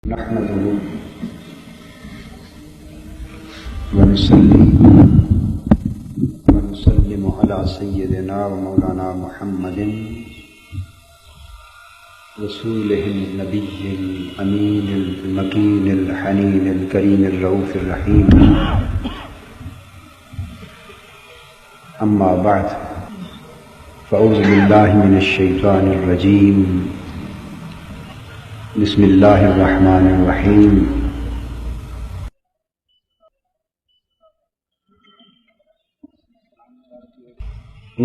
نحمده ونصلي ونسلم على سيدنا ومولانا محمد رسوله النبي الأمين المكين الحنين الكريم الرؤوف الرحيم. أما بعد فأعوذ بالله من الشيطان الرجيم. بسم اللہ الرحمن الرحیم.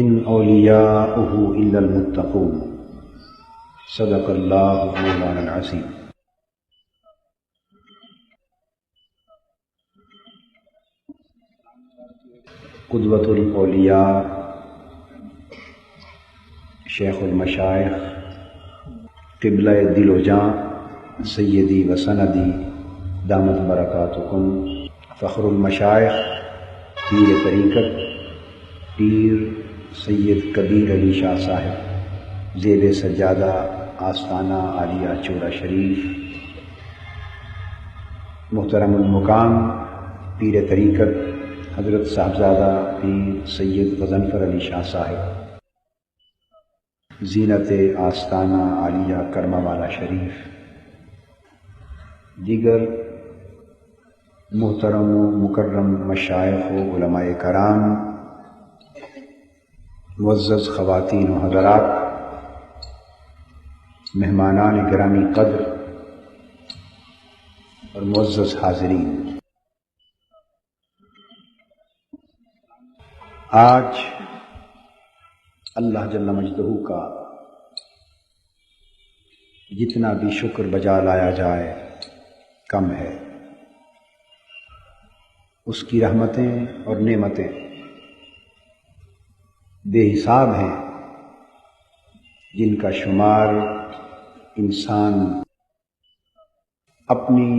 ان اولیاؤہ الا المتقون. صدق اللہ مولانا العظیم. قدوۃ الاولیاء شیخ المشائخ قبلہ دل و جاں سیدی و سندی دامت برکاتکم فخر المشائخ پیر طریقت پیر سید کبیر علی شاہ صاحب زیب سجادہ آستانہ عالیہ چورہ شریف. محترم المقام پیر طریقت حضرت صاحبزادہ پیر سید غضنفر علی شاہ صاحب زینت آستانہ عالیہ کرما والا شریف. دیگر محترم و مکرم مشائخ و علماء کرام، معزز خواتین و حضرات، مہمانان گرامی قدر اور معزز حاضرین، آج اللہ جل مجدہ کا جتنا بھی شکر بجا لایا جائے کم ہے. اس کی رحمتیں اور نعمتیں بے حساب ہیں، جن کا شمار انسان اپنی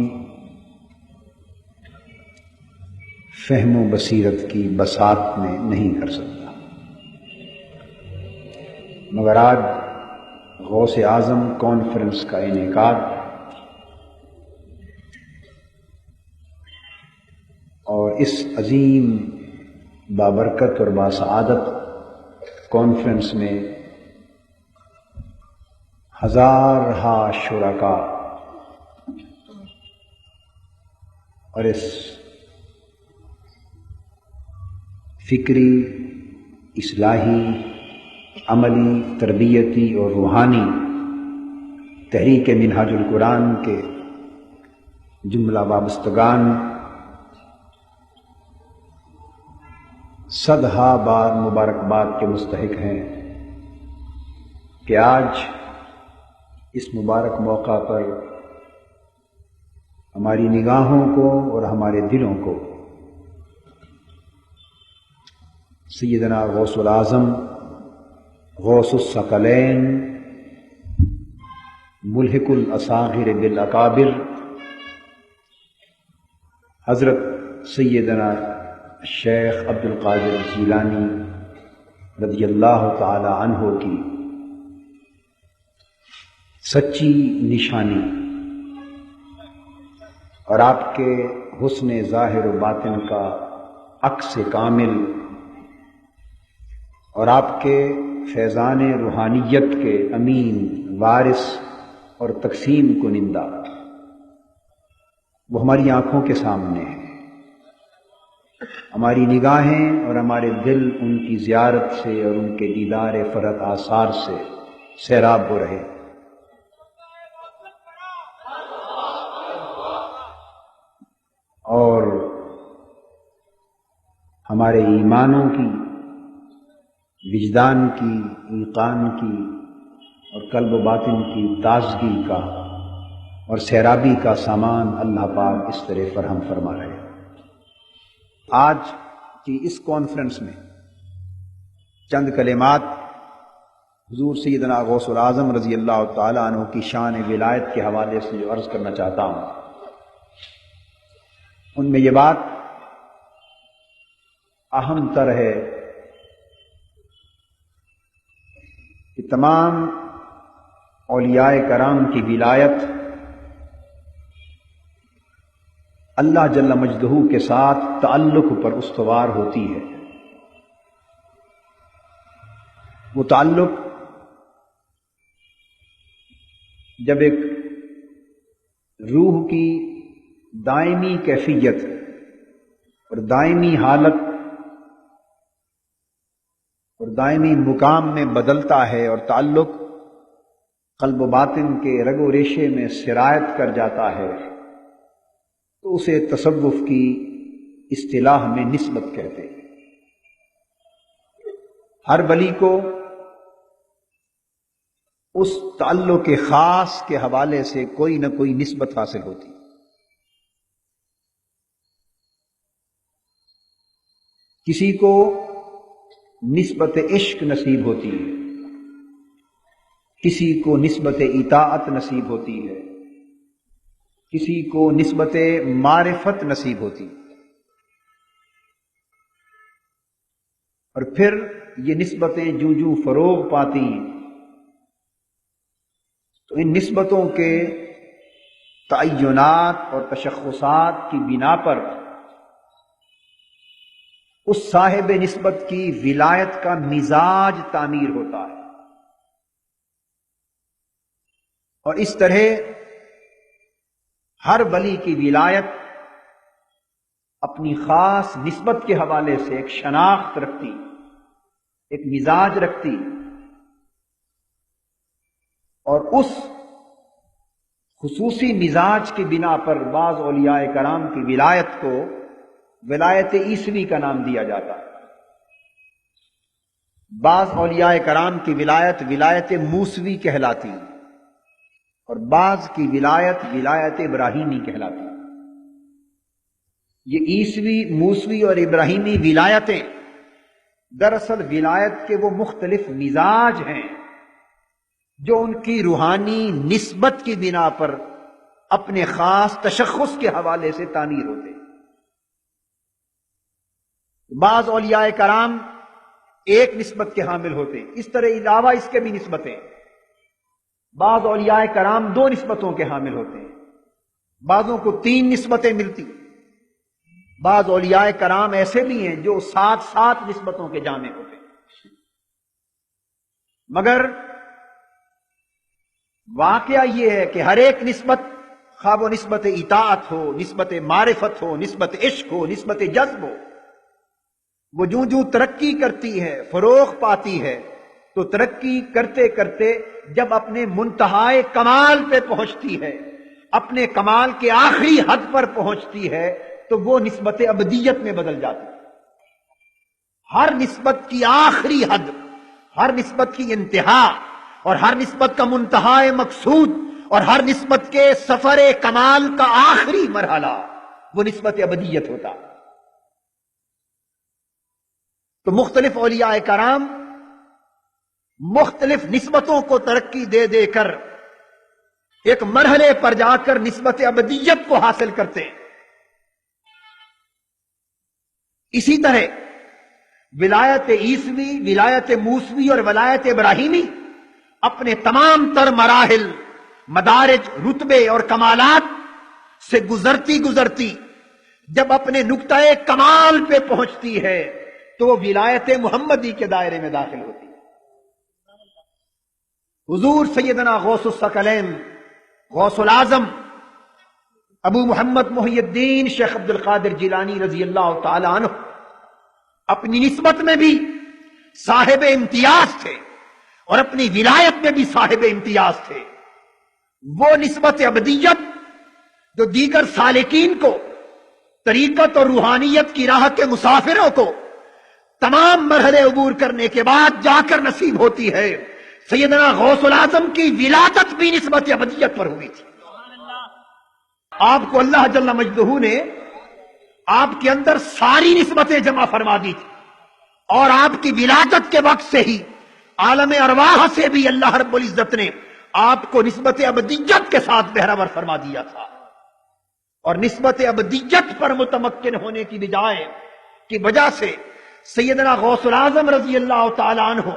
فہم و بصیرت کی بساط میں نہیں کر سکتا. مگر آج غوث اعظم کانفرنس کا انعقاد اور اس عظیم بابرکت اور باسعادت کانفرنس میں ہزارہا شرکاء اور اس فکری، اصلاحی، عملی، تربیتی اور روحانی تحریک منہاج القرآن کے جملہ وابستگان صدہا بار مبارکباد کے مستحق ہیں کہ آج اس مبارک موقع پر ہماری نگاہوں کو اور ہمارے دلوں کو سیدنا غوث الاعظم غوث الثقلین ملحق الاصاغر بالاکابر حضرت سیدنا شیخ عبد القادر جیلانی رضی اللہ تعالی عنہ کی سچی نشانی اور آپ کے حسن ظاہر و باطن کا عکس کامل اور آپ کے فیضان روحانیت کے امین وارث اور تقسیم کنندہ وہ ہماری آنکھوں کے سامنے ہیں. ہماری نگاہیں اور ہمارے دل ان کی زیارت سے اور ان کے دیدار فرحت آثار سے سیراب ہو رہے. اور ہمارے ایمانوں کی، وجدان کی، ایقان کی اور قلب و باطن کی تازگی کا اور سیرابی کا سامان اللہ پاک اس طرح فراہم فرما رہے ہیں. آج کی اس کانفرنس میں چند کلمات حضور سیدنا غوث الاعظم رضی اللہ تعالیٰ عنہ کی شان ولایت کے حوالے سے جو عرض کرنا چاہتا ہوں، ان میں یہ بات اہم تر ہے کہ تمام اولیاء کرام کی ولایت اللہ جل مجدہ کے ساتھ تعلق پر استوار ہوتی ہے۔ وہ تعلق جب ایک روح کی دائمی کیفیت اور دائمی حالت اور دائمی مقام میں بدلتا ہے اور تعلق قلب و باطن کے رگ و ریشے میں سرایت کر جاتا ہے، تو اسے تصوف کی اصطلاح میں نسبت کہتے ہیں۔ ہر ولی کو اس تعلق خاص کے حوالے سے کوئی نہ کوئی نسبت حاصل ہوتی ہے۔ کسی کو نسبت عشق نصیب ہوتی ہے، کسی کو نسبت اطاعت نصیب ہوتی ہے، کسی کو نسبت معرفت نصیب ہوتی ہے، اور پھر یہ نسبتیں جوں فروغ پاتی ہیں تو ان نسبتوں کے تعینات اور تشخصات کی بنا پر اس صاحب نسبت کی ولایت کا مزاج تعمیر ہوتا ہے، اور اس طرح ہر ولی کی ولایت اپنی خاص نسبت کے حوالے سے ایک شناخت رکھتی، ایک مزاج رکھتی، اور اس خصوصی مزاج کی بنا پر بعض اولیاء کرام کی ولایت کو ولایت عیسوی کا نام دیا جاتا ہے، بعض اولیاء کرام کی ولایت ولایت موسوی کہلاتی اور بعض کی ولایت ولایت ابراہیمی کہلاتی۔ یہ عیسوی، موسوی اور ابراہیمی ولایتیں دراصل ولایت کے وہ مختلف مزاج ہیں جو ان کی روحانی نسبت کی بنا پر اپنے خاص تشخص کے حوالے سے تعمیر ہوتے ہیں۔ بعض اولیاء کرام ایک نسبت کے حامل ہوتے ہیں، اس طرح علاوہ اس کے بھی نسبتیں۔ بعض اولیاء کرام دو نسبتوں کے حامل ہوتے ہیں، بعضوں کو 3 نسبتیں ملتی، بعض اولیاء کرام ایسے بھی ہیں جو 7 نسبتوں کے جامع ہوتے ہیں۔ مگر واقعہ یہ ہے کہ ہر ایک نسبت، خواہ وہ نسبت اطاعت ہو، نسبت معرفت ہو، نسبت عشق ہو، نسبت جذب ہو، وہ جوں ترقی کرتی ہے، فروغ پاتی ہے، تو ترقی کرتے کرتے جب اپنے منتہائے کمال پہ پہنچتی ہے، اپنے کمال کے آخری حد پر پہنچتی ہے، تو وہ نسبت ابدیت میں بدل جاتی ہے۔ ہر نسبت کی آخری حد، ہر نسبت کی انتہا اور ہر نسبت کا منتہائے مقصود اور ہر نسبت کے سفر کمال کا آخری مرحلہ وہ نسبت ابدیت ہوتا ہے۔ تو مختلف اولیاء کرام مختلف نسبتوں کو ترقی دے دے کر ایک مرحلے پر جا کر نسبت ابدیت کو حاصل کرتے ہیں۔ اسی طرح ولایت عیسوی، ولایت موسوی اور ولایت ابراہیمی اپنے تمام تر مراحل، مدارج، رتبے اور کمالات سے گزرتی جب اپنے نقطہ کمال پہ پہنچتی ہے تو وہ ولایت محمدی کے دائرے میں داخل ہوتی ہے۔ حضور سیدنا غوث الثقلین، غوث العظم ابو محمد محی الدین شیخ عبد القادر جیلانی رضی اللہ تعالی عنہ اپنی نسبت میں بھی صاحب امتیاز تھے اور اپنی ولایت میں بھی صاحب امتیاز تھے۔ وہ نسبت ابدیت جو دیگر سالکین کو، طریقت اور روحانیت کی راہ کے مسافروں کو تمام مرحلے عبور کرنے کے بعد جا کر نصیب ہوتی ہے، سیدنا غوث العظم کی ولادت بھی نسبت ابدیت پر ہوئی تھی۔ آپ کو اللہ جل مجدہ نے آپ کے اندر ساری نسبتیں جمع فرما دی تھی، اور آپ کی ولادت کے وقت سے ہی عالم ارواح سے بھی اللہ رب العزت نے آپ کو نسبت ابدیت کے ساتھ بہرور فرما دیا تھا۔ اور نسبت ابدیت پر متمکن ہونے کی وجہ سے سیدنا غوث العظم رضی اللہ تعالی عنہ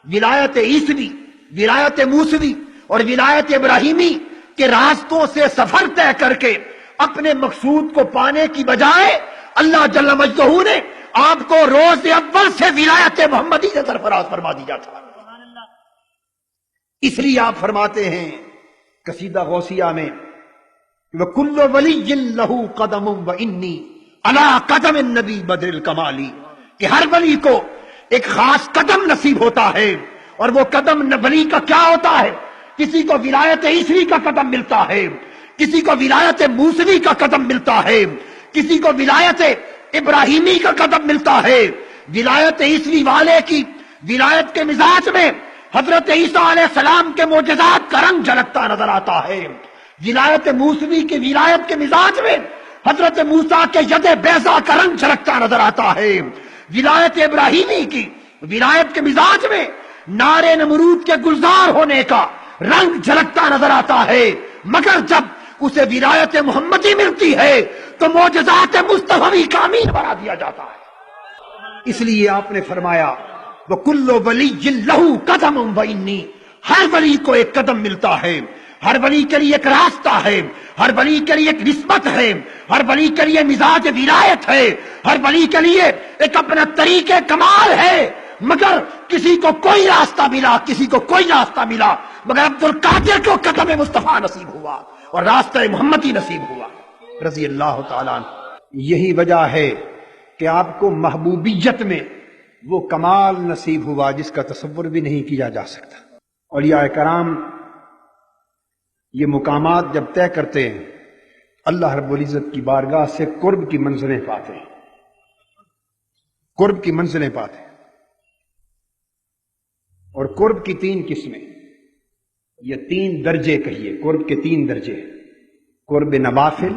ولایت عیسوی، ولایت موسوی اور ولایت ابراہیمی کے راستوں سے سفر طے کر کے اپنے مقصود کو پانے کی بجائے اللہ جل مجدہ نے آپ کو روز اول سے ولایت محمدی سے سرفراز فرما دیا تھا۔ اس لیے آپ فرماتے ہیں قصیدہ غوثیہ میں وَكُلُّ وَلِيٍّ لَهُ قَدَمٌ وَإِنِّي عَلَىٰ قَدَمِ النَّبِي بَدْرِ الْكَمَالِ، کہ ہر ولی کو ایک خاص قدم نصیب ہوتا ہے، اور وہ قدم ولی کا کیا ہوتا ہے؟ کسی کو ولایت عیسوی کا قدم ملتا ہے، کسی کو ولایت موسوی کا قدم ملتا ہے، کسی کو ولایت ابراہیمی کا قدم ملتا ہے۔ ولایت عیسوی والے کی ولایت کے مزاج میں حضرت عیسیٰ علیہ السلام کے معجزات کا رنگ جھلکتا نظر آتا ہے۔ ولایت موسوی کی ولایت کے مزاج میں حضرت موسیٰ کے ید بیضا کا رنگ جھلکتا نظر آتا ہے۔ ولایت ابراہیمی کی ولایت کے مزاج میں نار نمرود کے گلزار ہونے کا رنگ جھلکتا نظر آتا ہے، مگر جب اسے ولایت محمدی ملتی ہے تو معجزات مصطفی کا امین بنا دیا جاتا ہے۔ اس لیے آپ نے فرمایا وَكُلُّ وَلِيٍّ لَهُ قَدَمٌ وَإِنِّي، ہر ولی کو ایک قدم ملتا ہے، ہر ولی کے لیے ایک راستہ ہے، ہر ولی کے لیے ایک نسبت ہے، ہر ولی کے لیے مزاج ولایت ہے، ہر ولی کے لیے ایک اپنا طریقہ کمال ہے، مگر کسی کو کوئی راستہ ملا، کسی کو کوئی راستہ ملا، مگر عبد القادر کو قدم مصطفیٰ نصیب ہوا اور راستہ محمدی نصیب ہوا رضی اللہ تعالیٰ عنہ۔ یہی وجہ ہے کہ آپ کو محبوبیت میں وہ کمال نصیب ہوا جس کا تصور بھی نہیں کیا جا سکتا۔ اولیاء کرام یہ مقامات جب طے کرتے ہیں اللہ رب العزت کی بارگاہ سے قرب کی منزلیں پاتے ہیں، قرب کی منزلیں پاتے ہیں۔ اور قرب کی 3 قسمیں، یہ 3 درجے کہیے، قرب کے 3 درجے، قرب نوافل،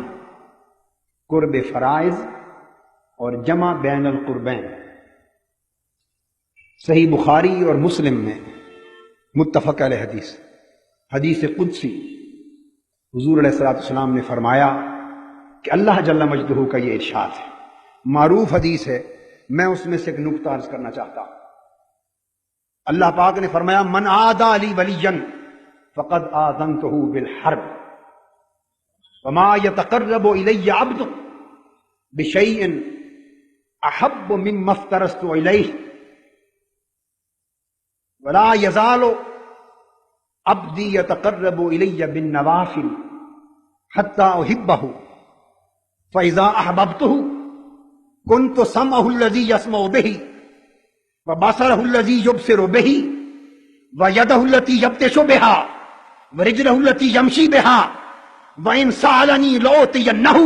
قرب فرائض اور جمع بین القربین۔ صحیح بخاری اور مسلم میں متفق علیہ حدیث، حدیث قدسی، حضور علیہ السلام نے فرمایا کہ اللہ جل مجدہ کا یہ ارشاد ہے، معروف حدیث ہے، میں اس میں سے ایک نکتہ عرض کرنا چاہتا ہوں۔ اللہ پاک نے فرمایا من عادى لی ولیا فقد آذنتہ بالحرب وما يتقرب الی عبد بشیء احب مما افترضت الیہ ولا يزال عبدی يتقرب الی بالنوافل حتى احبہ فاذا احببتہ كنت سمعہ الذی یسمع بہ وبصرہ الذی یبصر بہ ویدہ التی یبطش بہا ورجلہ التی یمشی بہا وإن سألنی لأعطینہ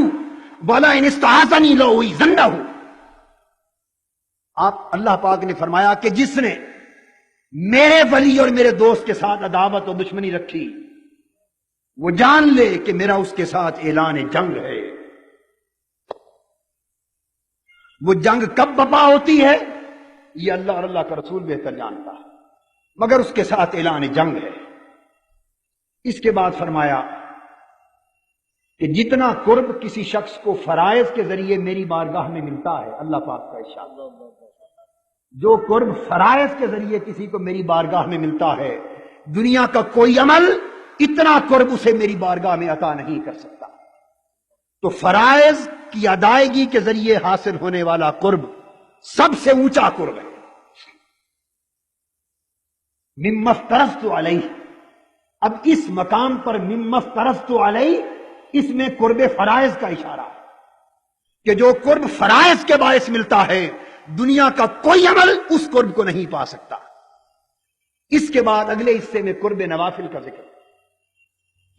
ولئن استعاذنی لأعیذنہ۔ آپ اللہ پاک نے فرمایا کہ جس نے میرے ولی اور میرے دوست کے ساتھ عداوت و دشمنی رکھی وہ جان لے کہ میرا اس کے ساتھ اعلان جنگ ہے۔ وہ جنگ کب بپا ہوتی ہے یہ اللہ اور اللہ کا رسول بہتر جانتا ہے، مگر اس کے ساتھ اعلان جنگ ہے۔ اس کے بعد فرمایا کہ جتنا قرب کسی شخص کو فرائض کے ذریعے میری بارگاہ میں ملتا ہے، اللہ پاک کا ارشاد، جو قرب فرائض کے ذریعے کسی کو میری بارگاہ میں ملتا ہے، دنیا کا کوئی عمل اتنا قرب اسے میری بارگاہ میں عطا نہیں کر سکتا۔ تو فرائض کی ادائیگی کے ذریعے حاصل ہونے والا قرب سب سے اونچا قرب ہے۔ مما افترضت علیہ، اب اس مقام پر مما افترضت علیہ اس میں قرب فرائض کا اشارہ ہے کہ جو قرب فرائض کے باعث ملتا ہے دنیا کا کوئی عمل اس قرب کو نہیں پا سکتا۔ اس کے بعد اگلے حصے میں قرب نوافل کا ذکر،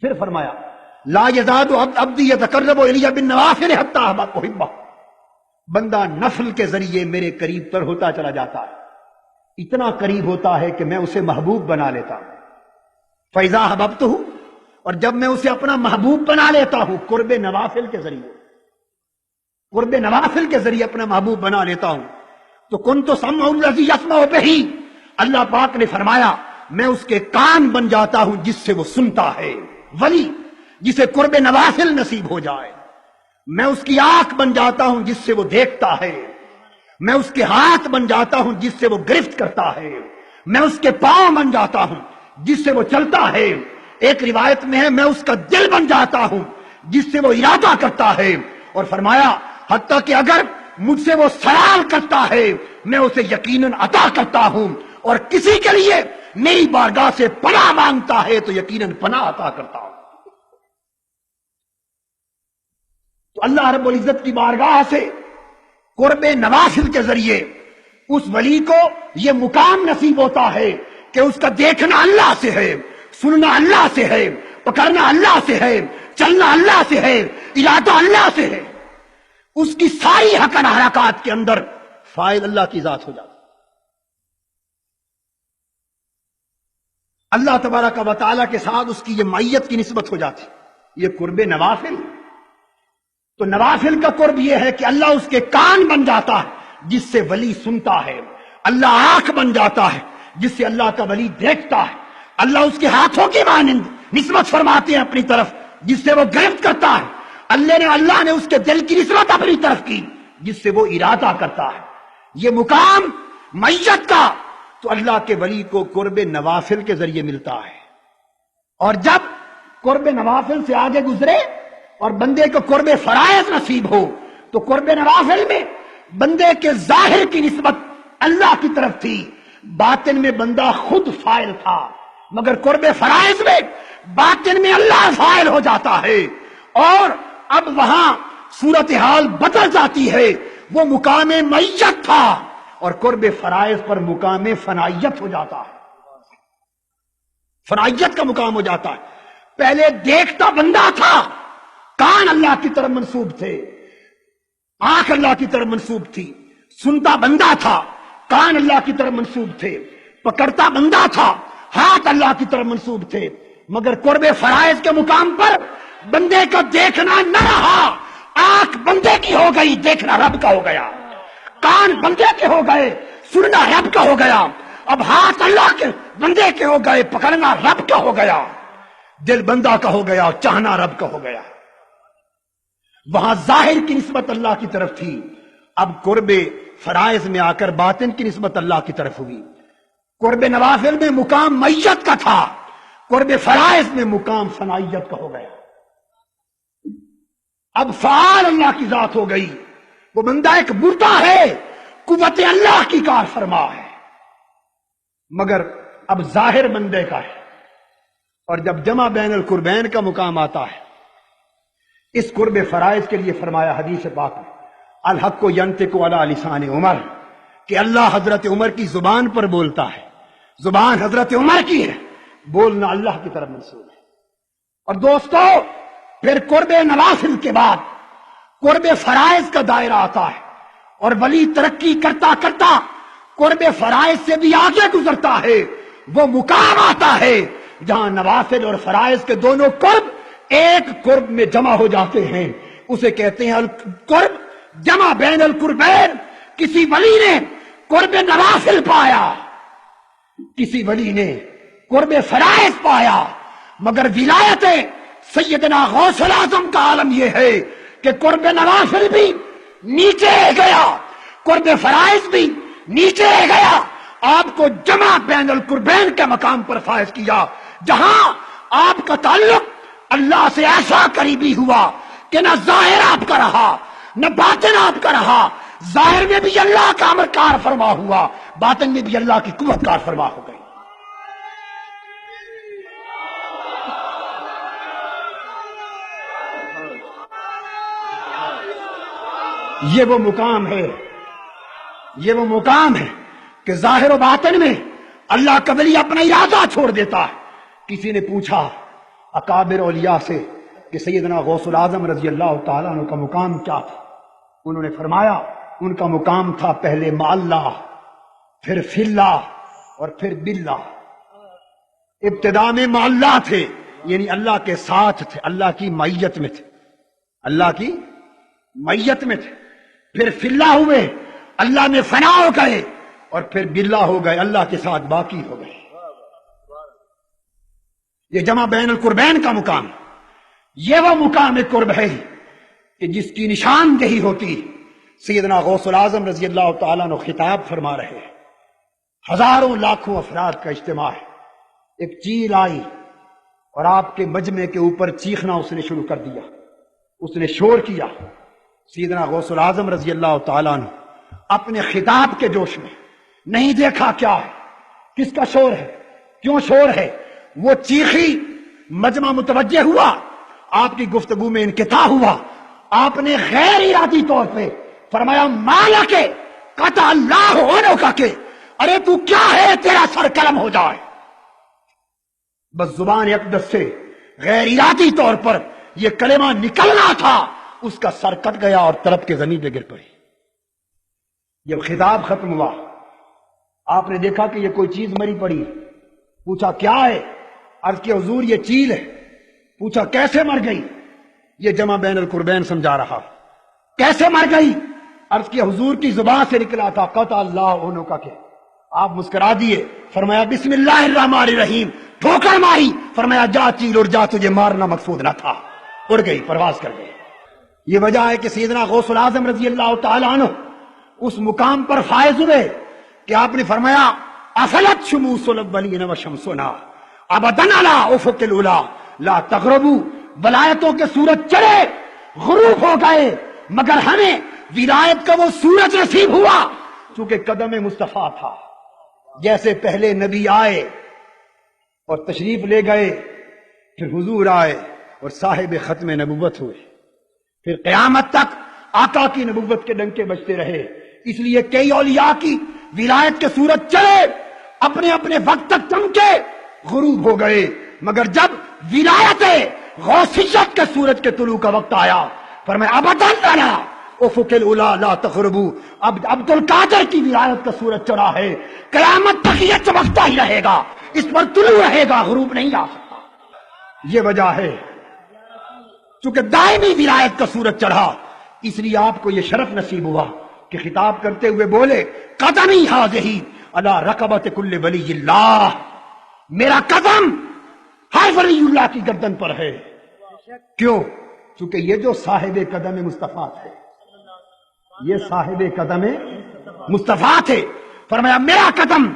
پھر فرمایا لا یزاد عبدی یتقرب الی بالنوافل حتی احبہ، بندہ نفل کے ذریعے میرے قریب تر ہوتا چلا جاتا ہے، اتنا قریب ہوتا ہے کہ میں اسے محبوب بنا لیتا ہوں۔ فَإِذَا أَحْبَبْتُهُ، اور جب میں اسے اپنا محبوب بنا لیتا ہوں قرب نوافل کے ذریعے، قرب نوافل کے ذریعے اپنا محبوب بنا لیتا ہوں، تو كُنْتُ سَمْعُ الَّذِي يَسْمَعُ بِهِ، اللہ پاک نے فرمایا میں اس کے کان بن جاتا ہوں جس سے وہ سنتا ہے۔ ولی جسے قرب نوافل نصیب ہو جائے، میں اس کی آنکھ بن جاتا ہوں جس سے وہ دیکھتا ہے، میں اس کے ہاتھ بن جاتا ہوں جس سے وہ گرفت کرتا ہے، میں اس کے پاؤں بن جاتا ہوں جس سے وہ چلتا ہے۔ ایک روایت میں ہے میں اس کا دل بن جاتا ہوں جس سے وہ ارادہ کرتا ہے، اور فرمایا حتیٰ کہ اگر مجھ سے وہ سوال کرتا ہے میں اسے یقیناً عطا کرتا ہوں، اور کسی کے لیے میری بارگاہ سے پناہ مانگتا ہے تو یقیناً پناہ عطا کرتا ہوں۔ تو اللہ رب العزت کی بارگاہ سے قرب نوافل کے ذریعے اس ولی کو یہ مقام نصیب ہوتا ہے کہ اس کا دیکھنا اللہ سے ہے، سننا اللہ سے ہے، پکڑنا اللہ سے ہے، چلنا اللہ سے ہے، ارادہ اللہ سے ہے، اس کی ساری حرکات کے اندر فاعل اللہ کی ذات ہو جاتی۔ اللہ تبارک و تعالیٰ کے ساتھ اس کی یہ معیت کی نسبت ہو جاتی۔ یہ قرب نوافل، تو نوافل کا قرب یہ ہے کہ اللہ اس کے کان بن جاتا ہے جس سے ولی سنتا ہے، اللہ آنکھ بن جاتا ہے جس سے اللہ کا ولی دیکھتا ہے، اللہ اس کے ہاتھوں کی مانند نسبت فرماتے ہیں اپنی طرف جس سے وہ گرفت کرتا ہے، اللہ نے اس کے دل کی نسبت اپنی طرف کی جس سے وہ ارادہ کرتا ہے۔ یہ مقام معیت کا تو اللہ کے ولی کو قرب نوافل کے ذریعے ملتا ہے، اور جب قرب نوافل سے آگے گزرے اور بندے کو قرب فرائض نصیب ہو تو قرب نوافل میں بندے کے ظاہر کی نسبت اللہ کی طرف تھی، باطن میں بندہ خود فاعل تھا، مگر قرب فرائض میں باطن میں اللہ فاعل ہو جاتا ہے، اور اب وہاں صورتحال بدل جاتی ہے۔ وہ مقام معیت تھا اور قرب فرائض پر مقام فنائیت ہو جاتا ہے، فنائیت کا مقام ہو جاتا ہے۔ پہلے دیکھتا بندہ تھا، کان اللہ کی طرف منسوب تھے، آنکھ اللہ کی طرف منسوب تھی، سنتا بندہ تھا، کان اللہ کی طرف منسوب تھے، پکڑتا بندہ تھا، ہاتھ اللہ کی طرف منسوب تھے، مگر قرب فرائض کے مقام پر بندے کا دیکھنا نہ رہا، آنکھ بندے کی ہو گئی، دیکھنا رب کا ہو گیا، کان بندے کے ہو گئے، سننا رب کا ہو گیا، اب ہاتھ اللہ کے بندے کے ہو گئے، پکڑنا رب کا ہو گیا، دل بندہ کا ہو گیا، چاہنا رب کا ہو گیا۔ وہاں ظاہر کی نسبت اللہ کی طرف تھی، اب قرب فرائض میں آ کر باطن کی نسبت اللہ کی طرف ہوئی۔ قرب نوافل میں مقام معیت کا تھا، قرب فرائض میں مقام فنائیت کا ہو گیا۔ اب فعال اللہ کی ذات ہو گئی، وہ بندہ ایک بردہ ہے، قوت اللہ کی کار فرما ہے، مگر اب ظاہر بندے کا ہے۔ اور جب جمع بین القربین کا مقام آتا ہے، اس قرب فرائض کے لیے فرمایا حدیث پاک میں الحق ینطق علی لسان عمر، کہ اللہ حضرت عمر کی زبان پر بولتا ہے، زبان حضرت عمر کی ہے، بولنا اللہ کی طرف منسوب ہے۔ اور دوستو پھر قرب نوافل کے بعد قرب فرائض کا دائرہ آتا ہے، اور ولی ترقی کرتا کرتا قرب فرائض سے بھی آگے گزرتا ہے۔ وہ مقام آتا ہے جہاں نوافل اور فرائض کے دونوں قرب ایک قرب میں جمع ہو جاتے ہیں، اسے کہتے ہیں قرب جمع بین القربین۔ کسی ولی نے قرب نوافل پایا، کسی ولی نے قرب فرائض پایا، مگر ولایت سیدنا غوث الاعظم کا عالم یہ ہے کہ قرب نوافل بھی نیچے گیا، قرب فرائض بھی نیچے گیا، آپ کو جمع بین القربین کے مقام پر فائز کیا، جہاں آپ کا تعلق اللہ سے ایسا قریبی ہوا کہ نہ ظاہر آپ کا رہا نہ باطن آپ کا رہا، ظاہر میں بھی اللہ کا امر کار فرما ہوا، باطن میں بھی اللہ کی قوت کار فرما ہو گئی۔ یہ وہ مقام ہے، یہ وہ مقام ہے کہ ظاہر و باطن میں اللہ کا ولی اپنا ارادہ چھوڑ دیتا ہے۔ کسی نے پوچھا اکابر اولیاء سے کہ سیدنا غوث الاعظم رضی اللہ تعالیٰ عنہ کا مقام کیا تھا؟ انہوں نے فرمایا ان کا مقام تھا پہلے مع اللہ، پھر فی اللہ، اور پھر باللہ۔ ابتدا میں مع اللہ تھے، یعنی اللہ کے ساتھ تھے، اللہ کی معیت میں تھے، اللہ کی معیت میں تھے، پھر فی اللہ ہوئے، اللہ میں فنا ہو گئے، اور پھر باللہ ہو گئے، اللہ کے ساتھ باقی ہو گئے۔ یہ جمع بین القربین کا مقام، یہ وہ مقام قرب ہے کہ جس کی نشاندہی ہوتی سیدنا غوث الاعظم رضی اللہ تعالیٰ عنہ خطاب فرما رہے ہیں۔ ہزاروں لاکھوں افراد کا اجتماع ہے، ایک چیل آئی اور آپ کے مجمع کے اوپر چیخنا اس نے شروع کر دیا، اس نے شور کیا. سیدنا غوث العظم رضی اللہ تعالیٰ عنہ اپنے خطاب کے جوش میں نہیں دیکھا کیا ہے، کس کا شور ہے، کیوں شور ہے. وہ چیخی، مجمع متوجہ ہوا، آپ کی گفتگو میں انقطاع ہوا. آپ نے غیر ارادی طور پہ فرمایا مالا کے قطع اللہ عنہ کا کہ ارے تو کیا ہے، تیرا سر قلم ہو جائے. بس زبان اقدس سے غیر ارادی طور پر یہ کلمہ نکلنا تھا، اس کا سر کٹ گیا اور تڑپ کے زمین پہ گر پڑی. جب خطاب ختم ہوا آپ نے دیکھا کہ یہ کوئی چیز مری پڑی. پوچھا کیا ہے؟ عرض کہ حضور یہ چیل ہے. پوچھا کیسے مر گئی؟ یہ جمع بین القربین سمجھا رہا. کیسے مر گئی؟ عرض کہ حضور کی زبان سے نکلا تھا قطع اللہ عنہ کا کہ. آپ مسکرا دیے، فرمایا بسم اللہ الرحمن الرحیم. ٹھوکر ماری، فرمایا جا چیل اڑ جا، تجھے مارنا مقصود نہ تھا. اڑ گئی، پرواز کر گئی. یہ وجہ ہے کہ سیدنا غوث العظم رضی اللہ تعالیٰ عنہ اس مقام پر فائز ہوئے کہ آپ نے فرمایا افلت شموس الاولین وشمسنا ابدا علی افق الاولی لا تغربوا. ولایتوں کے سورج چڑھے، غروب ہو گئے، مگر ہمیں ولایت کا وہ سورج نصیب ہوا چونکہ قدم مصطفیٰ تھا. جیسے پہلے نبی آئے اور تشریف لے گئے، پھر حضور آئے اور صاحب ختم نبوت ہوئے، پھر قیامت تک آقا کی نبوت کے ڈنکے بجتے رہے. اس لیے کئی اولیاء کی ولایت کے سورج چلے، اپنے اپنے وقت تک چمکے، غروب ہو گئے، مگر جب ولایت غوثیت کے سورج کے طلوع کا وقت آیا فرمایا ابداً لنا افق الاولی لا تغربوا. اب عبد القادر کی ولایت کا سورج چڑھا ہے، قیامت تک یہ چمکتا ہی رہے گا، اس پر طلوع رہے گا، غروب نہیں آ سکتا. یہ وجہ ہے چونکہ دائمی ولایت کا سورج چڑھا، اس لیے آپ کو یہ شرف نصیب ہوا کہ خطاب کرتے ہوئے بولے قدمی ھذہ علی رقبۃ کل ولی اللہ. میرا قدم ہر ولی اللہ کی گردن پر ہے. کیوں؟ چونکہ یہ جو صاحب قدم مصطفیٰ تھے، یہ صاحب قدم مصطفیٰ تھے. فرمایا میرا قدم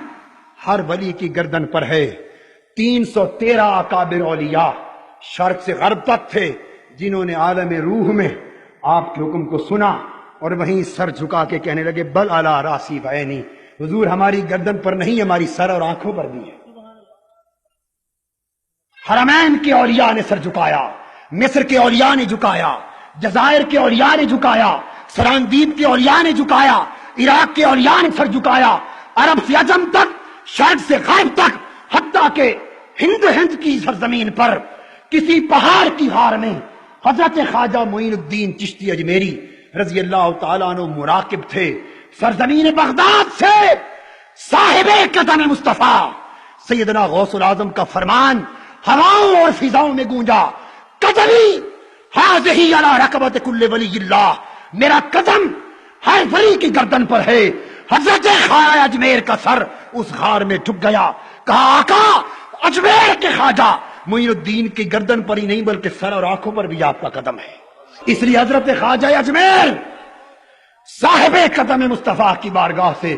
ہر ولی کی گردن پر ہے. 313 اکابر اولیاء شرق سے غرب تک تھے جنہوں نے عالم روح میں آپ کے حکم کو سنا اور وہیں سر جھکا کے کہنے لگے بل علی راسی وعینی. حضور ہماری گردن پر نہیں، ہماری سر اور آنکھوں پر بھی ہے. حرمین کے اولیاء نے سر جھکایا، مصر کے اولیاء نے جھکایا، جزائر کے اولیاء نے جھکایا، سراندیپ کے اولیاء نے جھکایا، عراق کے اولیاء نے سر جھکایا، عرب سے عجم تک، شرق سے غرب تک، حتیٰ کہ ہند کی سرزمین پر کسی پہاڑ کی غار میں حضرت خواجہ معین الدین چشتی اجمیری رضی اللہ تعالیٰ عنہ مراقب تھے. سرزمین بغداد سے صاحب قدم مصطفیٰ سیدنا غوث العظم کا فرمان ہواؤں اور فضاؤں میں گونجا قدمی ھذہ علی رقبۃ کل ولی اللہ. میرا قدم ہر ولی کی گردن پر ہے. حضرت خواجہ اجمیر کا سر اس غار میں ٹھک گیا. کہا آقا اجمیر کے خواجہ معین الدین کی گردن پر ہی نہیں بلکہ سر اور آنکھوں پر بھی آپ کا قدم ہے. اس لیے حضرت خواجہ اجمیر صاحب قدم مصطفیٰ کی بارگاہ سے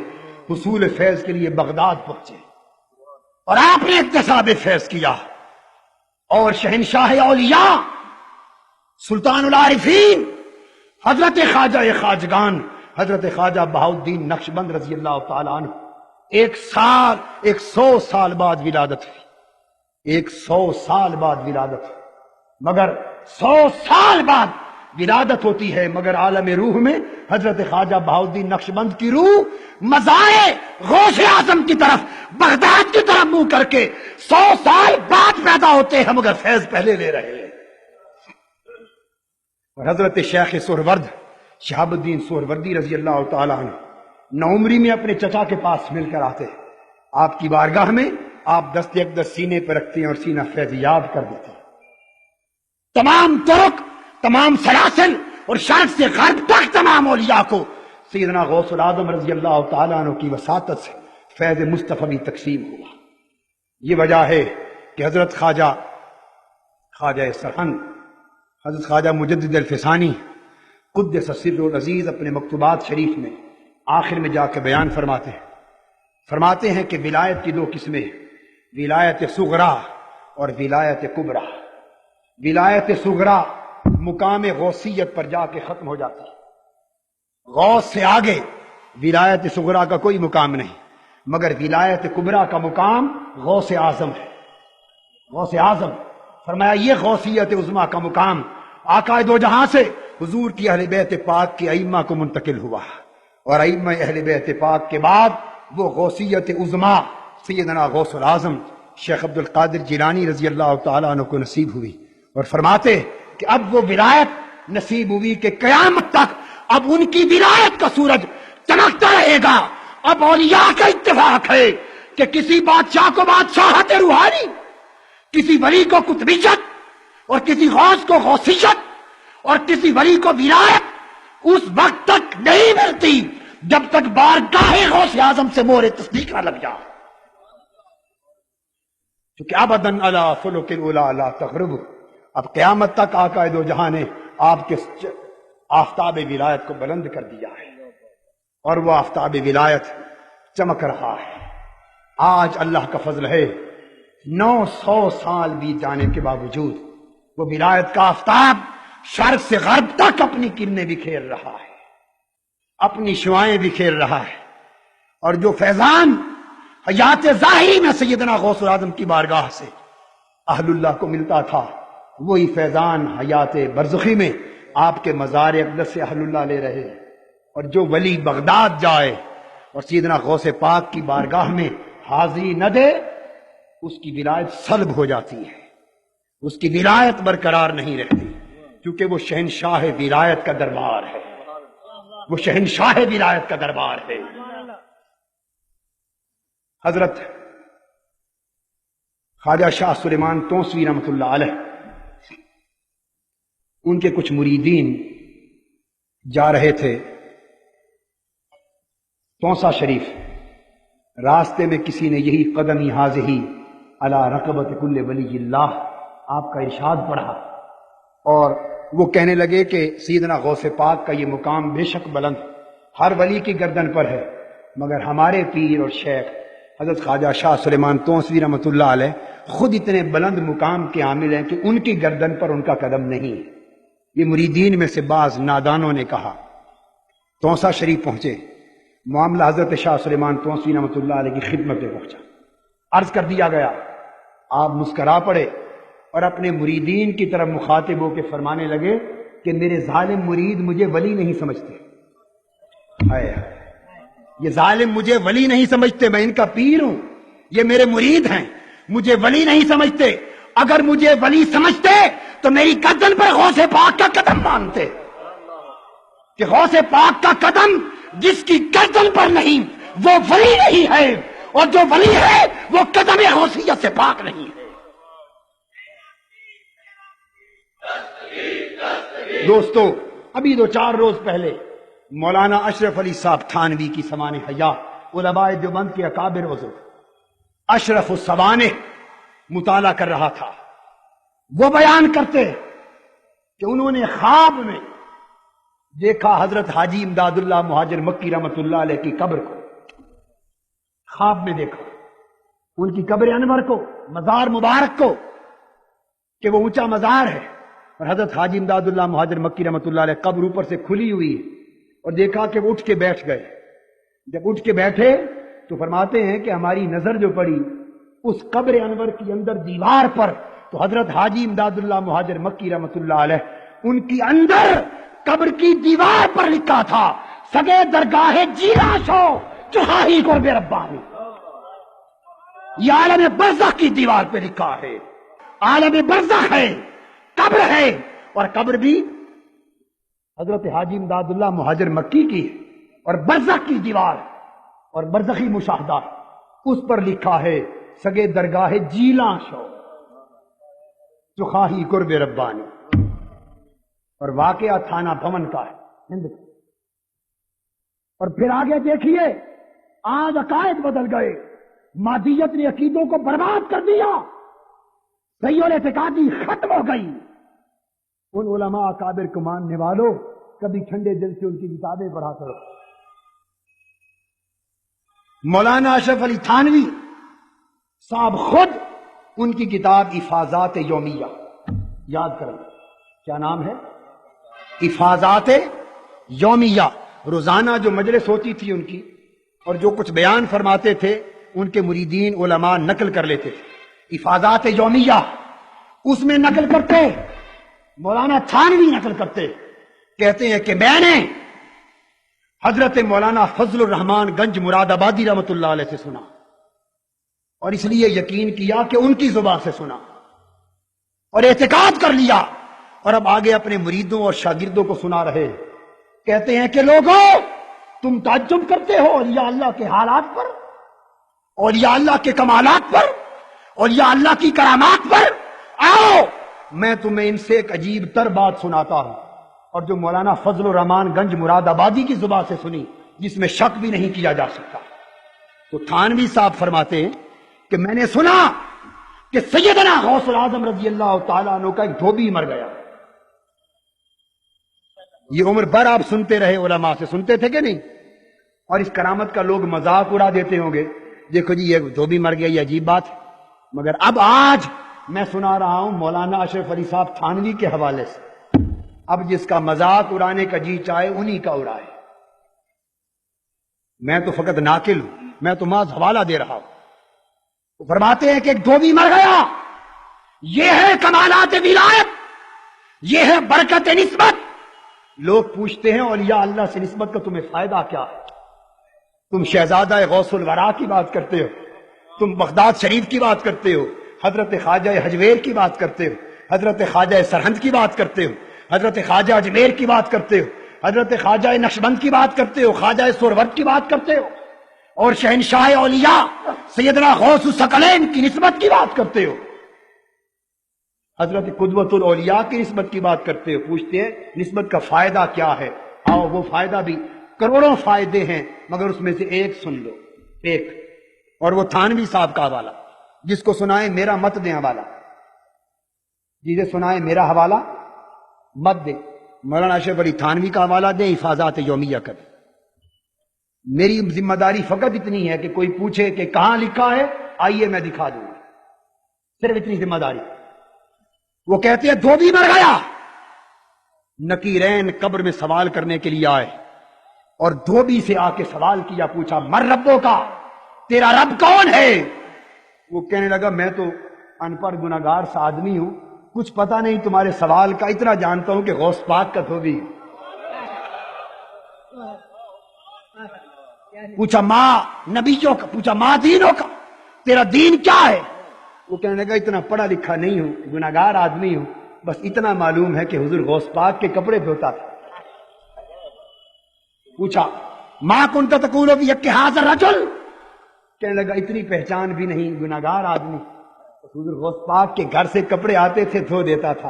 حصول فیض کے لیے بغداد پہنچے اور آپ نے اکتساب فیض کیا. اور شہنشاہ اولیاء سلطان العارفین حضرت خواجہ خواجگان حضرت خواجہ بہاؤالدین نقشبند رضی اللہ تعالیٰ عنہ 100 سال بعد ولادت ہوئی. 100 سال بعد ولادت ہوئی. مگر 100 سال بعد ولادت ہوتی ہے، مگر عالم روح میں حضرت خواجہ بہاؤالدین نقشبند کی روح مزارے غوث اعظم کی طرف بغداد کی طرف منہ کر کے 100 سال بعد پیدا ہوتے ہیں، مگر فیض پہلے لے رہے ہیں. اور حضرت شیخ سہرورد شہاب الدین سہروردی رضی اللہ تعالیٰ عنہ نومری میں اپنے چچا کے پاس مل کر آتے ہیں. آپ کی بارگاہ میں آپ دست اقدس سینے پر رکھتے ہیں اور سینہ فیض یاب کر دیتے ہیں. تمام ترک، تمام سلاسل اور شرق سے غرب تک تمام اولیاء کو سیدنا غوث العظم رضی اللہ تعالیٰ عنہ کی وساطت سے فیض مصطفی تقسیم ہوا. یہ وجہ ہے کہ حضرت خواجہ سرہند حضرت خواجہ مجدد الفسانی قدس سر العزیز اپنے مکتوبات شریف میں آخر میں جا کے بیان فرماتے ہیں کہ ولایت کی 2 قسمیں، ولایت صغرا اور ولایت کبریٰ. ولایت صغرا مقام غوثیت پر جا کے ختم ہو جاتی ہے۔ غوث سے آگے ولایت صغرا کا کوئی مقام نہیں، مگر ولایت کبریٰ کا مقام غوث اعظم ہے۔ غوث اعظم فرمایا یہ غوثیت عظمیٰ کا مقام آقا دو جہاں سے حضور کی اہل بیت پاک کے ائمہ کو منتقل ہوا، اور ائمہ اہل بیت پاک کے بعد وہ غوثیت عظمیٰ سیدنا غوث العظم شیخ عبد القادر جیلانی رضی اللہ تعالیٰ عنہ کو نصیب ہوئی، اور فرماتے کہ اب وہ ولایت نصیب ہوئی کہ قیامت تک اب ان کی ولایت کا سورج چمکتا رہے گا۔ اب اولیاء کا اتفاق ہے کہ کسی بادشاہ کو بادشاہت روحانی، کسی ولی کو قطبیت، اور کسی غوث کو غوثیت، اور کسی ولی کو ولایت اس وقت تک نہیں ملتی جب تک بارگاہ غوث اعظم سے مہر تصدیق نہ لگ جائے، کیونکہ ابداً علی فلک الاولیٰ لا تغرب۔ اب قیامت تک آقا دو جہاں نے آپ کے آفتاب ولایت کو بلند کر دیا ہے، اور وہ آفتاب ولایت چمک رہا ہے۔ آج اللہ کا فضل ہے 900 سال بیت جانے کے باوجود وہ ولایت کا آفتاب شرق سے غرب تک اپنی کرنیں بکھیر رہا ہے، اپنی شعائیں بکھیر رہا ہے، اور جو فیضان حیات ظاہری میں سیدنا غوث العظم کی بارگاہ سے اہل اللہ کو ملتا تھا، وہی فیضان حیات برزخی میں آپ کے مزار اقدس سے اہل اللہ لے رہے ہیں۔ اور جو ولی بغداد جائے اور سیدنا غوث پاک کی بارگاہ میں حاضری نہ دے، اس کی ولایت سلب ہو جاتی ہے، اس کی ولایت برقرار نہیں رہتی، کیونکہ وہ شہنشاہ ولایت کا دربار ہے، وہ شہنشاہ ولایت کا دربار ہے۔ حضرت خواجہ شاہ سلیمان توسوی رحمۃ اللہ علیہ، ان کے کچھ مریدین جا رہے تھے توسا شریف، راستے میں کسی نے یہی قدمی حاضہی علی رقبت کل ولی اللہ آپ کا ارشاد پڑھا، اور وہ کہنے لگے کہ سیدنا غوث پاک کا یہ مقام بے شک بلند ہر ولی کی گردن پر ہے، مگر ہمارے پیر اور شیخ حضرت خواجہ شاہ سلیمان توسوی رحمۃ اللہ علیہ خود اتنے بلند مقام کے عامل ہیں کہ ان کی گردن پر ان کا قدم نہیں۔ یہ مریدین میں سے بعض نادانوں نے کہا، توسا شریف پہنچے، معاملہ حضرت شاہ سلیمان توسوی رحمۃ اللہ علیہ کی خدمت میں پہنچا، عرض کر دیا گیا، آپ مسکرا پڑے اور اپنے مریدین کی طرف مخاطب ہو کے فرمانے لگے کہ میرے ظالم مرید مجھے ولی نہیں سمجھتے، ہائے ہائے، یہ ظالم مجھے ولی نہیں سمجھتے، میں ان کا پیر ہوں، یہ میرے مرید ہیں، مجھے ولی نہیں سمجھتے، اگر مجھے ولی سمجھتے تو میری گردن پر غوث پاک کا قدم مانتے، کہ غوث پاک کا قدم جس کی گردن پر نہیں وہ ولی نہیں ہے، اور جو ولی ہے وہ قدم غوثیت سے پاک نہیں ہے۔ دوستو، ابھی 2-4 روز پہلے مولانا اشرف علی صاحب تھانوی کی سمان حیات علماء دیوبند کے اکابر عضو اشرف السوانح مطالعہ کر رہا تھا، وہ بیان کرتے کہ انہوں نے خواب میں دیکھا حضرت حاجی امداد اللہ مہاجر مکی رحمت اللہ علیہ کی قبر کو، خواب میں دیکھا ان کی قبر انور کو، مزار مبارک کو، کہ وہ اونچا مزار ہے، اور حضرت حاجی امداد اللہ مہاجر مکی رحمت اللہ علیہ قبر اوپر سے کھلی ہوئی ہے، اور دیکھا کہ وہ اٹھ کے بیٹھ گئے۔ جب اٹھ کے بیٹھے تو فرماتے ہیں کہ ہماری نظر جو پڑی اس قبر انور کی اندر دیوار پر، تو حضرت حاجی امداد اللہ مہاجر مکی رحمت اللہ علیہ ان کی اندر قبر کی دیوار پر لکھا تھا، سگے درگاہ جیلا شو چوہاہی قرب ربانی۔ یہ عالم برزخ کی دیوار پہ لکھا ہے، عالم برزخ ہے، قبر ہے، اور قبر بھی حضرت حاجی امداد اللہ مہاجر مکی کی ہے، اور برزخ کی دیوار اور برزخی مشاہدہ اس پر لکھا ہے سگے درگاہ جیلا شو چوہاہی قرب ربانی، اور واقعہ تھانہ بھون کا ہے ہند کا۔ اور پھر آگے دیکھیے، آج عقائد بدل گئے، مادیت نے عقیدوں کو برباد کر دیا، صحیح الاعتقادی ختم ہو گئی۔ ان علماء اکابر کو ماننے والوں کبھی ٹھنڈے دل سے ان کی کتابیں پڑھا کرو۔ مولانا اشرف علی تھانوی صاحب خود ان کی کتاب افاضات یومیہ یاد کریں، کیا نام ہے؟ افاضات یومیہ، روزانہ جو مجلس ہوتی تھی ان کی اور جو کچھ بیان فرماتے تھے ان کے مریدین علماء نقل کر لیتے تھے، افاضات یومیہ، اس میں نقل کرتے، مولانا تھانوی نقل کرتے، کہتے ہیں کہ میں نے حضرت مولانا فضل الرحمان گنج مراد آبادی رحمۃ اللہ علیہ سے سنا، اور اس لیے یقین کیا کہ ان کی زبان سے سنا اور اعتقاد کر لیا، اور اب آگے اپنے مریدوں اور شاگردوں کو سنا رہے، کہتے ہیں کہ لوگوں تم تعجب کرتے ہو اولیاء اللہ کے حالات پر، اولیاء اللہ کے کمالات پر، اولیاء اللہ کی کرامات پر، آؤ میں تمہیں ان سے ایک عجیب تر بات سناتا ہوں، اور جو مولانا فضل الرحمان گنج مراد آبادی کی زبان سے سنی، جس میں شک بھی نہیں کیا جا سکتا۔ تو تھانوی صاحب فرماتے ہیں کہ میں نے سنا کہ سیدنا غوث العظم رضی اللہ تعالیٰ عنہ کا ایک دھوبی مر گیا۔ یہ عمر بھر آپ سنتے رہے، علماء سے سنتے تھے کہ نہیں؟ اور اس کرامت کا لوگ مذاق اڑا دیتے ہوں گے، دیکھو جی یہ دھوبی مر گیا، یہ عجیب بات ہے۔ مگر اب آج میں سنا رہا ہوں مولانا اشرف علی صاحب تھانوی کے حوالے سے، اب جس کا مذاق اڑانے کا جی چاہے انہی کا اڑائے، میں تو فقط ناقل ہوں، میں تو محض حوالہ دے رہا ہوں۔ وہ فرماتے ہیں کہ ایک دھوبی مر گیا، یہ ہے کمالات ولایت، یہ ہے برکت نسبت۔ لوگ پوچھتے ہیں اولیاء اللہ سے نسبت کا تمہیں فائدہ کیا ہے؟ تم شہزادہ غوث الورا کی بات کرتے ہو، تم بغداد شریف کی بات کرتے ہو، حضرت خواجہ حجویر کی بات کرتے ہو، حضرت خواجہ سرہند کی بات کرتے ہو، حضرت خواجہ اجمیر کی بات کرتے ہو، حضرت خواجہ نقشبند کی بات کرتے ہو، خواجہ سورورد کی بات کرتے ہو، اور شہنشاہ اولیاء سیدنا غوث الثقلین کی نسبت کی بات کرتے ہو، حضرت قدوۃ الاولیاء کی نسبت کی بات کرتے ہو۔ پوچھتے ہیں نسبت کا فائدہ کیا ہے؟ آؤ وہ فائدہ بھی، کروڑوں فائدے ہیں، مگر اس میں سے ایک سن لو، ایک، اور وہ تھانوی صاحب کا حوالہ، جس کو سنائے میرا مت دیں حوالہ، جسے سنائے میرا حوالہ مت دیں، مولانا اشرف علی تھانوی کا حوالہ دیں، حفاظات یومیہ کا دیں۔ میری ذمہ داری فقط اتنی ہے کہ کوئی پوچھے کہ کہاں لکھا ہے، آئیے میں دکھا دوں گا، صرف اتنی ذمہ داری۔ وہ کہتے ہیں دھوبی مر گیا، نکیرین قبر میں سوال کرنے کے لیے آئے، اور دھوبی سے آ کے سوال کیا، پوچھا مر ربوں کا، تیرا رب کون ہے؟ وہ کہنے لگا میں تو ان پڑھ گناہگار سا آدمی ہوں، کچھ پتہ نہیں تمہارے سوال کا، اتنا جانتا ہوں کہ غوث پاک کا دھوبی ہے۔ پوچھا ماں نبیوں کا، پوچھا ماں دینوں کا، تیرا دین کیا ہے؟ وہ کہنے لگا اتنا پڑھا لکھا نہیں ہوں، گناہگار آدمی ہوں، بس اتنا معلوم ہے کہ حضور غوث پاک کے کپڑے دھوتا تھا۔ پوچھا ماں کنت تقول فی حق ھذا الرجل، کہنے لگا اتنی پہچان بھی نہیں، گناہگار آدمی، حضور غوث پاک کے گھر سے کپڑے آتے تھے، دھو دیتا تھا،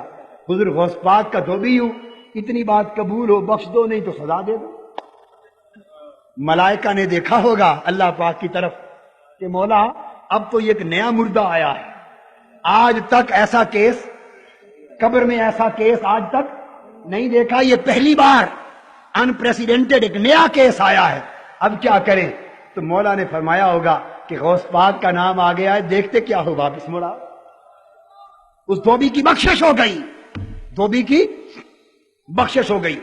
حضور غوث پاک کا دھوبی ہوں، اتنی بات قبول ہو، بخش دو نہیں تو سزا دے دو۔ ملائکہ نے دیکھا ہوگا اللہ پاک کی طرف کہ مولا اب تو یہ ایک نیا مردہ آیا ہے، آج تک ایسا کیس، قبر میں ایسا کیس آج تک نہیں دیکھا، یہ پہلی بار انپریسیڈنٹڈ ایک نیا کیس آیا ہے، اب کیا کریں؟ تو مولا نے فرمایا ہوگا کہ غوث پاک کا نام آ گیا ہے، دیکھتے کیا ہو، واپس مڑا۔ اس دھوبی کی بخشش ہو گئی، دھوبی کی بخشش ہو گئی۔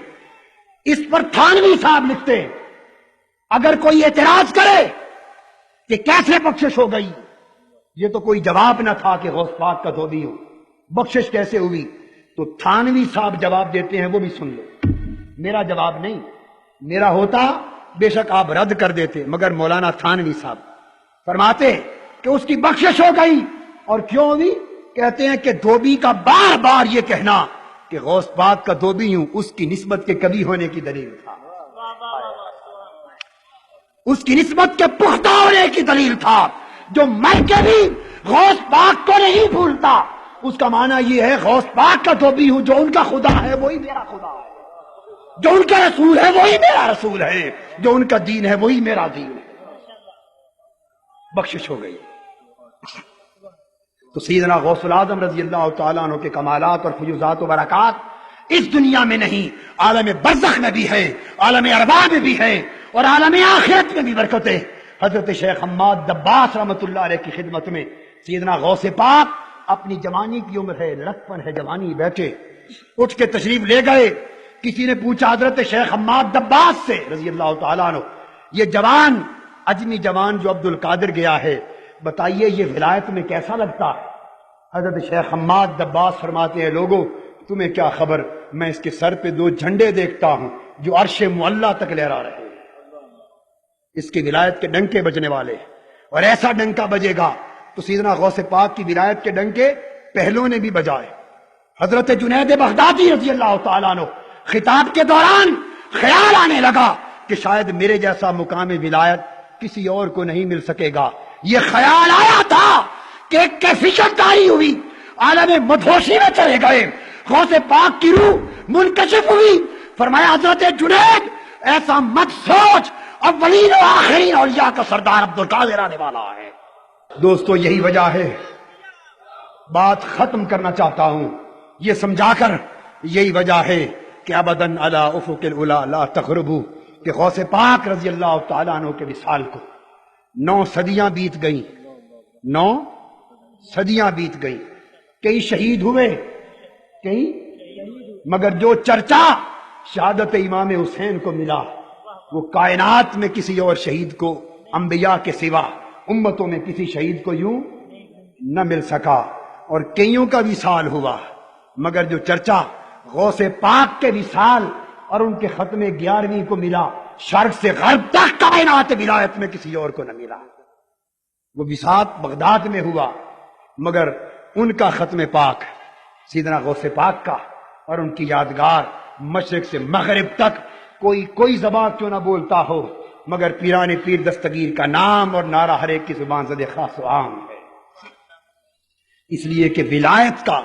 اس پر تھانوی صاحب لکھتے ہیں اگر کوئی اعتراض کرے کہ کیسے بخشش ہو گئی، یہ تو کوئی جواب نہ تھا کہ غوث پاک کا دھوبی ہو، بخشش کیسے ہوئی؟ تو تھانوی صاحب جواب دیتے ہیں، وہ بھی سن لو، میرا جواب نہیں، میرا ہوتا بے شک آپ رد کر دیتے، مگر مولانا تھانوی صاحب فرماتے کہ اس کی بخشش ہو گئی، اور کیوں ہوئی؟ کہتے ہیں کہ دھوبی کا بار بار یہ کہنا کہ غوث پاک کا دھوبی ہوں اس کی نسبت کے کبھی ہونے کی دلیل تھا، اس کی نسبت کے پختہ ہونے کی دلیل تھا، جو میں کے بھی غوث پاک کو نہیں بھولتا، اس کا معنی یہ ہے غوث پاک کا دھوبی ہوں، جو ان کا خدا ہے وہی میرا خدا ہے، جو ان کا رسول ہے وہی میرا رسول ہے، جو ان کا دین ہے وہی میرا دین ہے۔ بخشش ہو گئی۔ تو سیدنا غوث العظم رضی اللہ تعالیٰ عنہ کے کمالات اور فیوزات و برکات اس دنیا میں نہیں، عالم برزخ میں بھی ہے، عالم ارواح میں بھی ہے، اور عالم آخرت میں بھی برکتیں۔ حضرت شیخ حماد دباس رحمۃ اللہ علیہ کی خدمت میں سیدنا غوث پاک، اپنی جوانی کی عمر ہے، لڑکپن ہے، جوانی، بیٹھے، اٹھ کے تشریف لے گئے، کسی نے پوچھا حضرت شیخ حماد دباس سے رضی اللہ تعالیٰ عنہ، یہ جوان اجمی جوان جو عبد القادر گیا ہے، بتائیے یہ ولایت میں کیسا لگتا ہے؟ حضرت شیخ حماد دباس فرماتے ہیں لوگوں تمہیں کیا خبر، میں اس کے سر پہ 2 جھنڈے دیکھتا ہوں جو عرش معلیٰ تک لہرا رہے ہیں، اس کی ولایت کے ڈنکے بجنے والے، اور ایسا ڈنکا بجے گا تو سیدنا غوث پاک کی ولایت کے ڈنکے پہلوں نے بھی بجائے۔ حضرت جنید بغدادی رضی اللہ تعالیٰ عنہ خطاب کے دوران خیال آنے لگا کہ شاید میرے جیسا مقام ولایت کسی اور کو نہیں مل سکے گا۔ یہ خیال آیا تھا کہ ایک کیفیت جاری ہوئی، عالم مدہوشی میں چلے گئے، غوث پاک کی روح منکشف ہوئی۔ فرمایا حضرت جنید ایسا مت سوچ، اولین و آخرین اولیاء کا سردار عبد القادر آنے والا ہے۔ دوستو یہی وجہ ہے، بات ختم کرنا چاہتا ہوں یہ سمجھا کر، یہی وجہ ہے کہ ابداً علی افق العلا لا تغربوا، کہ غوث پاک رضی اللہ تعالیٰ عنہ کے وصال کو 9 صدیاں بیت گئیں، 9 صدیاں بیت گئیں، کئی شہید ہوئے، کئی، مگر جو چرچا شہادت امام حسین کو ملا وہ کائنات میں کسی اور شہید کو انبیاء کے سوا امتوں میں کسی شہید کو یوں نہ مل سکا، اور کئیوں کا وصال ہوا، مگر جو چرچا غوث پاک کے وصال اور ان کے ختم 11ویں کو ملا، شرق سے غرب تک کائنات ولایت میں کسی اور کو نہ ملا۔ وہ وصال بغداد میں ہوا، مگر ان کا ختم پاک سیدنا غوث پاک کا اور ان کی یادگار مشرق سے مغرب تک کوئی زبان کیوں نہ بولتا ہو، مگر پیران پیر دستگیر کا نام اور نعرہ ہر ایک کی زبان زد خاص و عام ہے، اس لیے کہ ولایت کا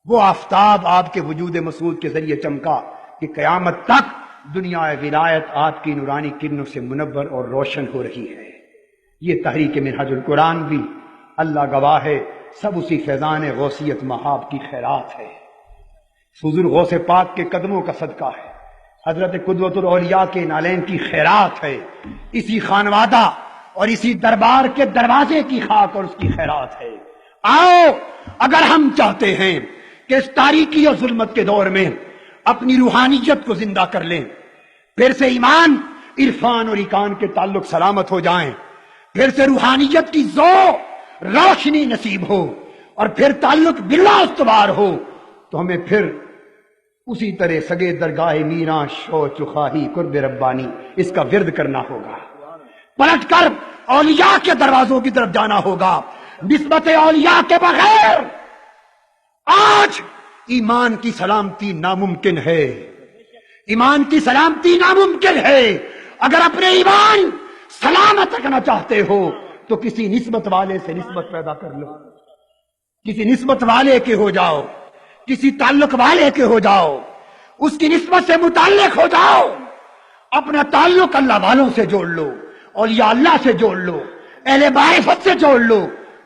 وہ آفتاب آپ کے وجود مسعود کے ذریعے چمکا کہ قیامت تک دنیا ولایت آپ کی نورانی کرنوں سے منور اور روشن ہو رہی ہے۔ یہ تحریک منہاج القرآن بھی اللہ گواہ ہے سب اسی فیضان غوثیت مہاب کی خیرات ہے، حضور غوث پاک کے قدموں کا صدقہ ہے، حضرت قدوۃ الاولیاء کے نالین کی خیرات ہے، اسی خانوادہ اور اسی دربار کے دروازے کی خاک اور اس کی خیرات ہے۔ آؤ اگر ہم چاہتے ہیں کہ اس تاریکی اور ظلمت کے دور میں اپنی روحانیت کو زندہ کر لیں، پھر سے ایمان، عرفان اور ایقان کے تعلق سلامت ہو جائیں، پھر سے روحانیت کی روشنی نصیب ہو، اور پھر تعلق باللہ استوار ہو، تو ہمیں پھر اسی طرح سگے درگاہ میراں شو چخاہی قرب ربانی اس کا ورد کرنا ہوگا، پلٹ کر اولیاء کے دروازوں کی طرف جانا ہوگا۔ نسبت اولیاء کے بغیر آج ایمان کی سلامتی ناممکن ہے، ایمان کی سلامتی ناممکن ہے۔ اگر اپنے ایمان سلامت رکھنا چاہتے ہو تو کسی نسبت والے سے نسبت پیدا کر لو، کسی نسبت والے کے ہو جاؤ، کسی تعلق والے کے ہو جاؤ، اس کی نسبت سے متعلق ہو جاؤ، اپنا تعلق اللہ والوں سے جوڑ لو، اولیاء اللہ سے جوڑ لو، اہل معرفت سے جوڑ لو،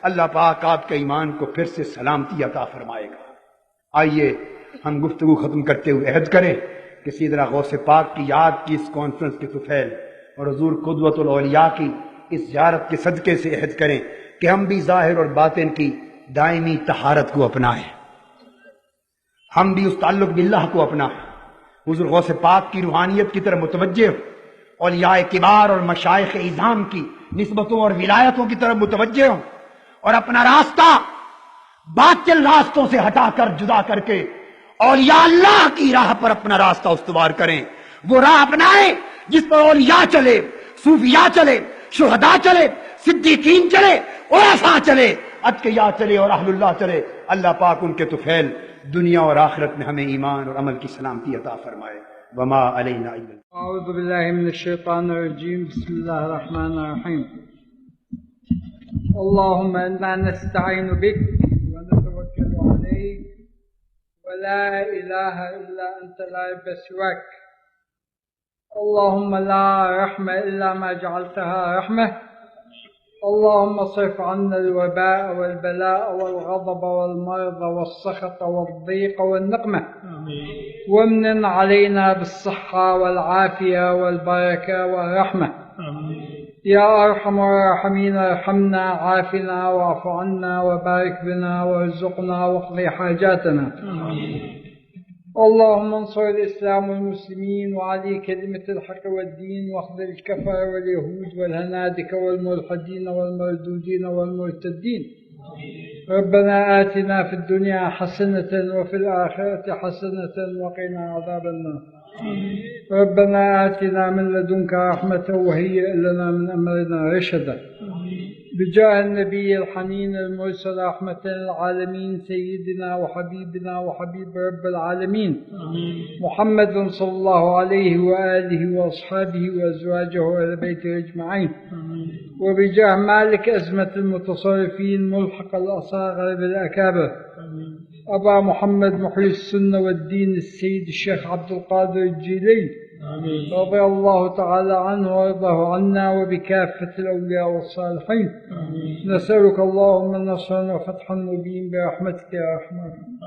اللہ پاک آپ کے ایمان کو پھر سے سلامتی عطا فرمائے گا۔ آئیے ہم گفتگو ختم کرتے ہوئے عہد کریں کہ سیدنا غوث پاک کی یاد کی اس کانفرنس کے طفیل اور حضور قدوۃ الاولیاء کی اس زیارت کے صدقے سے عہد کریں کہ ہم بھی ظاہر اور باطن کی دائمی طہارت کو اپنائیں، ہم بھی اس تعلق باللہ کو اپنائیں، حضور غوث پاک کی روحانیت کی طرف متوجہ ہو، اولیاء کبار اور مشائخ اعظام کی نسبتوں اور ولایتوں کی طرف متوجہ ہوں، اور اپنا راستہ باطل راستوں سے ہٹا کر جدا کر کے اولیاء اللہ کی راہ پر اپنا راستہ استوار کریں، وہ راہ اپنائیں جس پر اولیاء چلے، صوفیاء چلے، شہداء چلے، صدیقین چلے، عرفاء چلے، اتقیاء چلے اور اہل اللہ چلے۔ اللہ پاک ان کے طفیل دنیا اور آخرت میں ہمیں ایمان اور عمل کی سلامتی عطا فرمائے۔ وما علینا الا اعوذ باللہ من الشیطان الرجیم، بسم اللہ الرحمن الرحیم۔ اللهم انا نستعين بك ونتوكل عليك ولا اله الا انت لا رب سواك، اللهم لا رحمة الا ما جعلتها رحمة، اللهم صرف عنا الوباء والبلاء والغضب والمرض والسخط والضيق والنقمة، وامنن علينا بالصحة والعافية والبركة والرحمة، يا أرحم الراحمين ارحمنا، عافنا واعف عنا وبارك بنا وارزقنا واقض حاجاتنا، اللهم انصر الإسلام والمسلمين وعلي كلمة الحق والدين واخذل الكفر واليهود والهنادك والملحدين والمردودين والمرتدين. ربنا آتنا في الدنيا حسنة وفي الآخرة حسنة وقنا عذاب النار. ربنا آتنا من لدنك رحمة وهيئ لنا من أمرنا رشدا. بجاه النبي الحنين المرسل رحمة للعالمين سيدنا وحبيبنا وحبيب رب العالمين محمد صلى الله عليه وآله وأصحابه وأزواجه وأهل بيته أجمعين. وبجاه مالك أزمة المتصرفين ملحق الأصاغر بالأكابر أبا محمد محيي السنة والدين السيد الشيخ عبد القادر الجيلي رضي الله تعالى عنه وارضاه عنا وبكافة الأولياء والصالحين. نسألك اللهم نصرا وفتحا مبين برحمتك يا أرحم الراحمين.